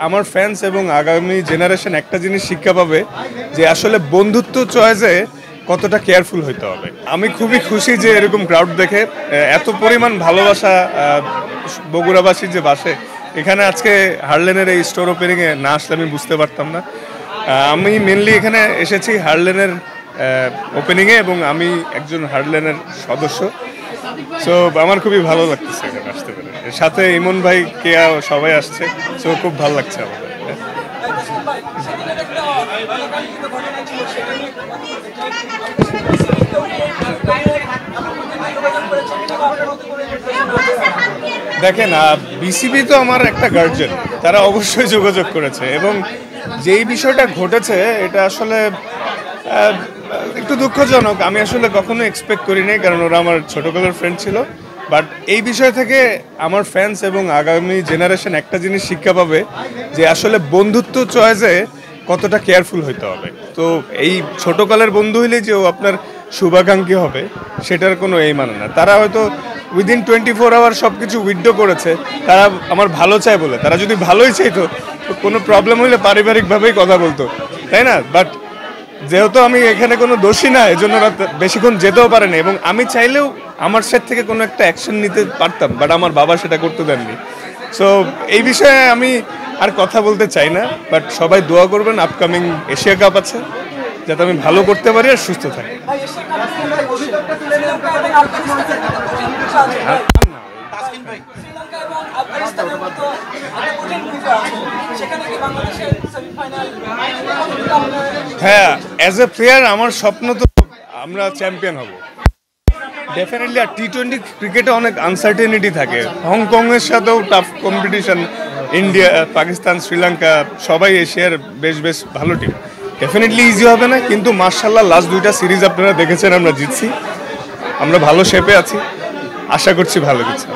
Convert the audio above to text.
আমার ফ্যান্স এবং আগামী জেনারেশন একটা জিনিস শিক্ষা পাবে যে আসলে বন্ধুত্ব চয়েসে কতটা কেয়ারফুল হইতে হবে। আমি খুবই খুশি যে এরকম ক্রাউড দেখে এত পরিমাণ ভালোবাসা বগুড়াবাসীর যে বাসে এখানে আজকে হার্লেনের এই স্টোর ওপেনিংয়ে না আসলে আমি বুঝতে পারতাম না। আমি মেনলি এখানে এসেছি হার্লেনের ওপেনিংয়ে এবং আমি একজন হার্লেনের সদস্য। সো আমার খুবই ভালো লাগতেছে এখানে আসতে পেরে, সাথে ইমন ভাই কেয়া সবাই আসছে, সো খুব ভালো লাগছে আমাদের। দেখেন, বিসিবি তো আমার একটা গার্জিয়ান, তারা অবশ্যই যোগাযোগ করেছে এবং যেই বিষয়টা ঘটেছে এটা আসলে একটু দুঃখজনক। আমি আসলে কখনো এক্সপেক্ট করিনি, কারণ ওরা আমার ছোটবেলার ফ্রেন্ড ছিল। বাট এই বিষয় থেকে আমার ফ্যান্স এবং আগামী জেনারেশন একটা জিনিস শিক্ষা পাবে যে আসলে বন্ধুত্ব চয়েসে কতটা কেয়ারফুল হইতে হবে। তো এই ছোটকালের বন্ধু হইলে যে ও আপনার শুভাকাঙ্ক্ষী হবে সেটার কোনো এই মানে না। তারা হয়তো উইদিন 24 আওয়ার সব কিছু উইথড্র করেছে, তারা আমার ভালো চায় বলে। তারা যদি ভালোই চাইতো কোনো প্রবলেম হইলে পারিবারিকভাবেই কথা বলতো, তাই না? বাট যেহেতু আমি এখানে কোনো দোষী না, এজন্য ওরা বেশিক্ষণ যেতেও পারেনি এবং আমি চাইলেও আমার সাইড থেকে কোনো একটা অ্যাকশন নিতে পারতাম, বাট আমার বাবা সেটা করতে দেননি। সো এই বিষয়ে আমি আর কথা বলতে চাই না, বাট সবাই দোয়া করবেন। আপকামিং এশিয়া কাপ আছে, যাতে আমি ভালো করতে পারি আর সুস্থ থাকি। হ্যাঁ, অ্যাজ এ প্লেয়ার আমার স্বপ্ন তো আমরা চ্যাম্পিয়ন হব ডেফিনেটলি। আর টি-20 ক্রিকেটে অনেক আনসার্টেনিটি থাকে। হংকংয়ের সাথেও tough competition, India, Pakistan, Sri Lanka সবাই এশিয়ার বেশ ভালো টিম। ডেফিনেটলি ইজি হবে না, কিন্তু মার্শাল্লাহ লাস্ট 2টা সিরিজ আপনারা দেখেছেন আমরা জিতছি, আমরা ভালো শেপে আছি, আশা করছি ভালো কিছু।